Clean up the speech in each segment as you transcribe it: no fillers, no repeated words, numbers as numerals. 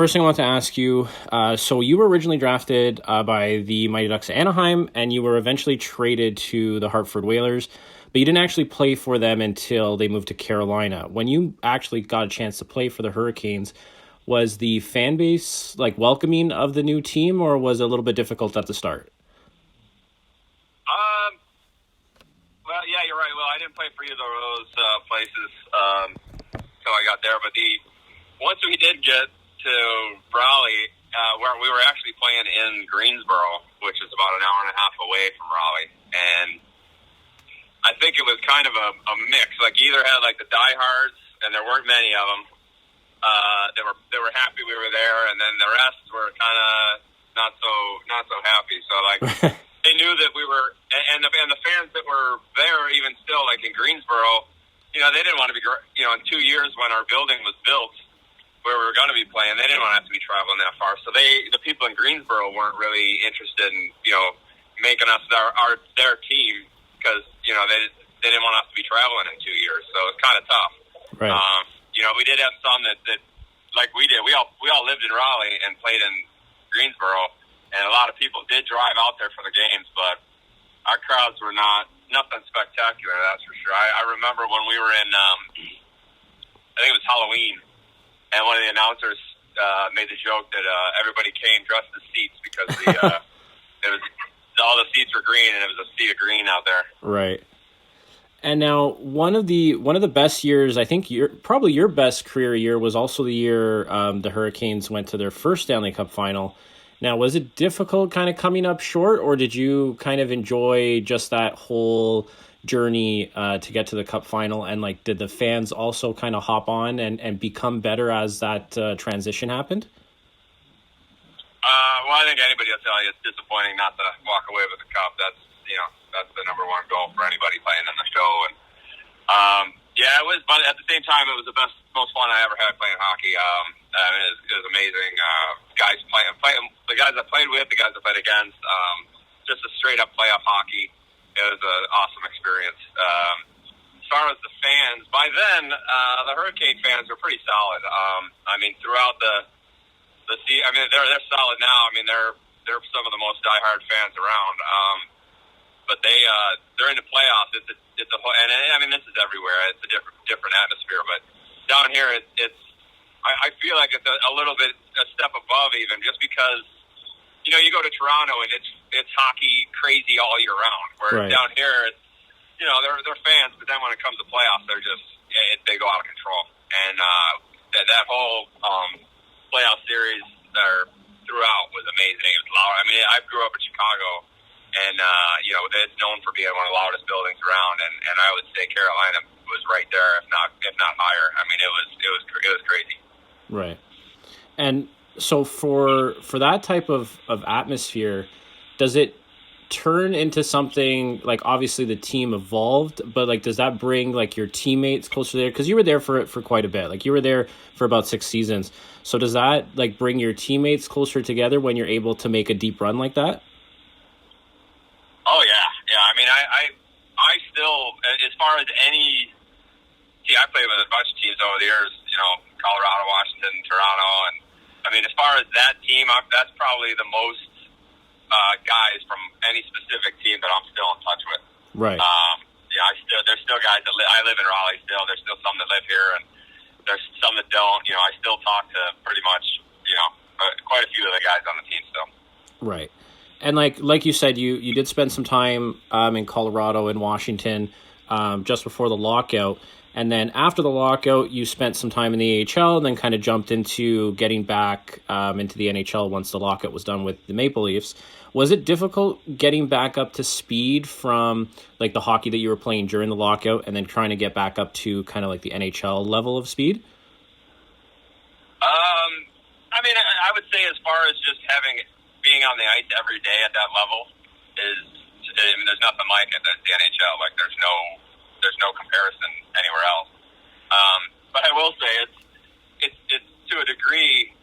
First thing I want to ask you, so you were originally drafted by the Mighty Ducks of Anaheim, and you were eventually traded to the Hartford Whalers, but you didn't actually play for them until they moved to Carolina. When you actually got a chance to play for the Hurricanes, was the fan base like welcoming of the new team, or was it a little bit difficult at the start? Um, well, yeah, you're right. Well, I didn't play for either of those places until I got there. But once we did get to Raleigh, where we were actually playing in Greensboro, which is about an hour and a half away from Raleigh, and I think it was kind of a mix. Like, you either had like the diehards, and there weren't many of them. They were happy we were there, and then the rest were kind of not so happy. So like. They knew that we were, and the fans that were there, even still, like in Greensboro, they didn't want to be, in 2 years when our building was built, where we were going to be playing, they didn't want to have to be traveling that far. So the people in Greensboro weren't really interested in, making us their team because, they didn't want us to be traveling in 2 years. So it's kind of tough. Right. We did have some that like we did. We all lived in Raleigh and played in Greensboro. And a lot of people did drive out there for the games, but our crowds were nothing spectacular, that's for sure. I remember when we were in, I think it was Halloween, and one of the announcers made the joke that everybody came dressed as seats because all the seats were green, and it was a sea of green out there. Right. And now one of the best years, I think probably your best career year was also the year the Hurricanes went to their first Stanley Cup final. Now, was it difficult kind of coming up short, or did you kind of enjoy just that whole journey to get to the Cup final? And like, did the fans also kind of hop on and become better as that transition happened? Well, I think anybody will tell you it's disappointing not to walk away with the Cup. That's the number one goal for anybody playing in the show. And yeah, it was. But at the same time, it was the most fun I ever had playing hockey. It was amazing. Guys playing the guys I played with, the guys I played against. Just a straight up playoff hockey. It was an awesome experience. As far as the fans, by then the Hurricane fans were pretty solid. Throughout the they're solid now. They're some of the most diehard fans around. But they're in the playoffs. It's a whole, and this is everywhere. It's a different atmosphere. But down here, I feel like it's a little bit a step above even, just because you go to Toronto and it's hockey crazy all year round. Where Right. down here, they're fans, but then when it comes to playoffs, they go out of control. And that whole playoff series throughout was amazing. It was loud. I grew up in Chicago. And, it's known for being one of the loudest buildings around. And I would say Carolina was right there, if not higher. It was crazy. Right. And so for that type of atmosphere, does it turn into something like, obviously the team evolved, but like, does that bring like your teammates closer there? Because you were there for quite a bit. Like, you were there for about 6 seasons. So does that like bring your teammates closer together when you're able to make a deep run like that? Oh yeah. I still, as far as I played with a bunch of teams over the years, Colorado, Washington, Toronto, and as far as that team, that's probably the most guys from any specific team that I'm still in touch with. Right. There's still guys that I live in Raleigh still. There's still some that live here, and there's some that don't. I still talk to pretty much, quite a few of the guys on the team still. Right. And like you said, you did spend some time in Colorado and Washington just before the lockout. And then after the lockout, you spent some time in the AHL and then kind of jumped into getting back into the NHL once the lockout was done with the Maple Leafs. Was it difficult getting back up to speed from like the hockey that you were playing during the lockout and then trying to get back up to kind of like the NHL level of speed? I would say as far as just being on the ice every day at that level there's nothing like it. The NHL, like there's no comparison anywhere else. But I will say it's to a degree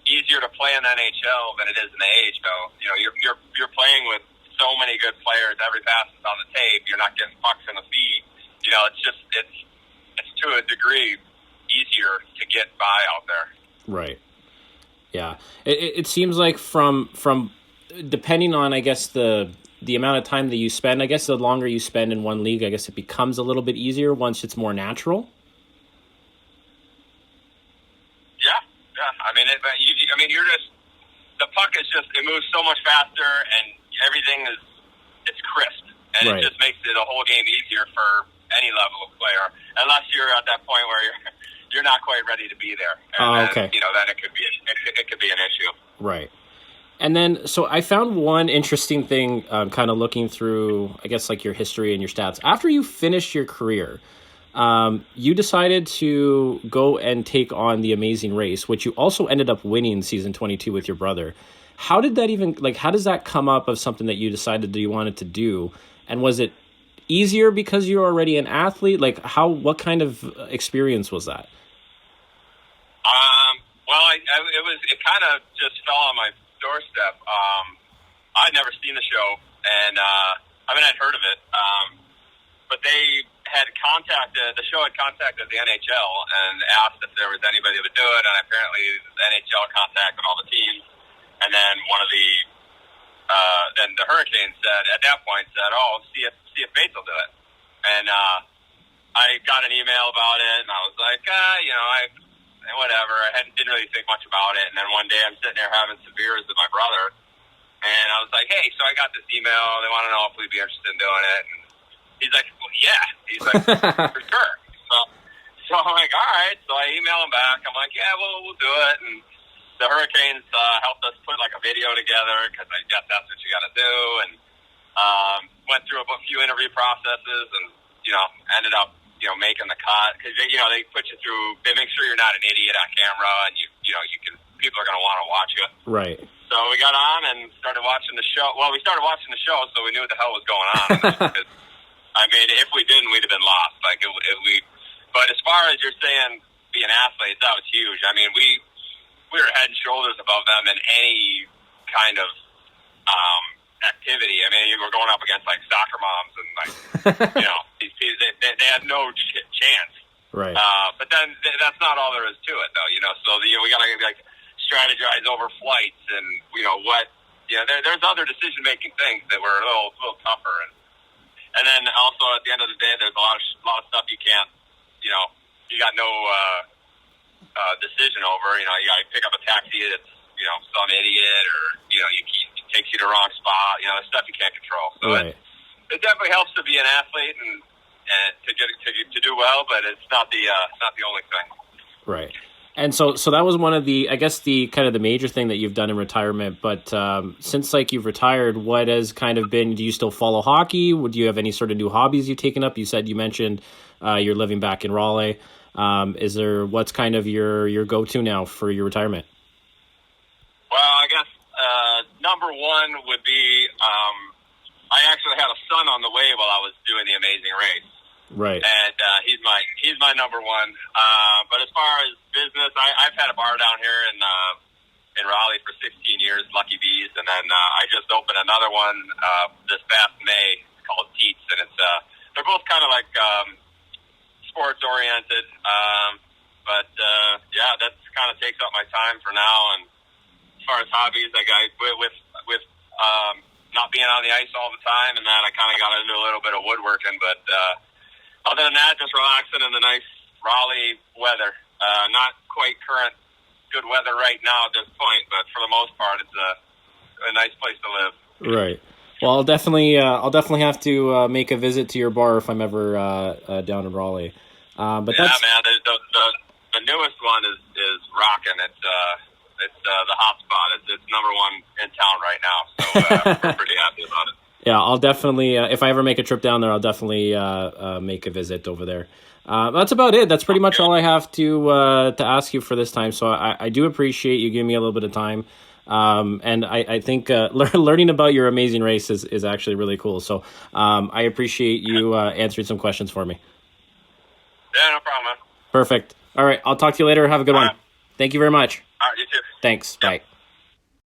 easier to play in the NHL than it is in the AHL. You're playing with so many good players. Every pass is on the tape. You're not getting pucks in the feet. It's to a degree easier to get by out there. Right. Yeah. It seems like from depending on, I guess, the amount of time that you spend, I guess the longer you spend in one league, I guess it becomes a little bit easier once it's more natural. Yeah. I mean, you're just, the puck is just, it moves so much faster, and everything it's crisp, and Right. it just makes it a whole game easier for any level of player, unless you're at that point where you're not quite ready to be there. And Okay. then, then it could be an issue. Right. And then, so I found one interesting thing, kind of looking through, I guess, like your history and your stats. After you finished your career, you decided to go and take on the Amazing Race, which you also ended up winning season 22 with your brother. How did that even, like, how does that come up of something that you decided that you wanted to do? And was it easier because you're already an athlete? Like, what kind of experience was that? Well, it kind of just fell on my doorstep. I'd never seen the show, and I'd heard of it, but they had contacted, the show had contacted the NHL and asked if there was anybody that would do it, and apparently the NHL contacted all the teams, and then then the Hurricanes at that point said, "Oh, see if Bates will do it," and I got an email about it, and I was like, whatever. I didn't really think much about it. And then one day I'm sitting there having some beers with my brother, and I was like, "Hey, so I got this email. They want to know if we'd be interested in doing it." And he's like, "Well, yeah." He's like, "For sure." So I'm like, "All right." So I email him back. I'm like, "Yeah, we'll do it." And the Hurricanes helped us put like a video together, because I guess that's what you got to do. And went through a few interview processes, and ended up making the cut, because they put you through, they make sure you're not an idiot on camera, and people are going to want to watch you. Right. So we got on and started watching the show. Well, we started watching the show, so we knew what the hell was going on. If we didn't, we'd have been lost. But as far as you're saying, being athletes, that was huge. I mean, we were head and shoulders above them in any kind of activity. I mean, you were going up against like soccer moms, and these people, they had no chance. Right. But then that's not all there is to it, though. So we got to strategize over flights, and there's other decision making things that were a little tougher, and then also at the end of the day, there's a lot of stuff you can't, you got no decision over. You got to pick up a taxi that's some idiot, or it takes you to the wrong spot. There's stuff you can't control. So right. it definitely helps to be an athlete and to do well, but it's not the only thing. Right. And so that was one of the, I guess, the kind of the major thing that you've done in retirement. But since you've retired, what has kind of been? Do you still follow hockey? Do you have any sort of new hobbies you've taken up? You mentioned you're living back in Raleigh. What's kind of your go-to now for your retirement? Well, I guess number one would be I actually had a son on the way while I was doing the Amazing Race. Right. And he's my number one. But as far as business, I've had a bar down here in Raleigh for 16 years, Lucky Bees, and then I just opened another one this past May called Teats, and it's they're both kind of like sports oriented. But that kind of takes up my time for now. And as far as hobbies, with not being on the ice all the time, and then I kind of got into a little bit of woodworking, but other than that, just relaxing in the nice Raleigh weather. Not quite current good weather right now at this point, but for the most part, it's a nice place to live. Right. Well, I'll definitely have to make a visit to your bar if I'm ever down in Raleigh. But yeah, man, the newest one is rocking. It's the hot spot. It's number one in town right now, so we're pretty happy about it. Yeah, I'll definitely, if I ever make a trip down there, I'll definitely make a visit over there. That's about it. That's pretty much all I have to ask you for this time. So I do appreciate you giving me a little bit of time. And I think learning about your Amazing Race is actually really cool. So I appreciate you answering some questions for me. Yeah, no problem, man. Perfect. All right, I'll talk to you later. Have a good one. Thank you very much. All right, you too. Thanks. Yep. Bye.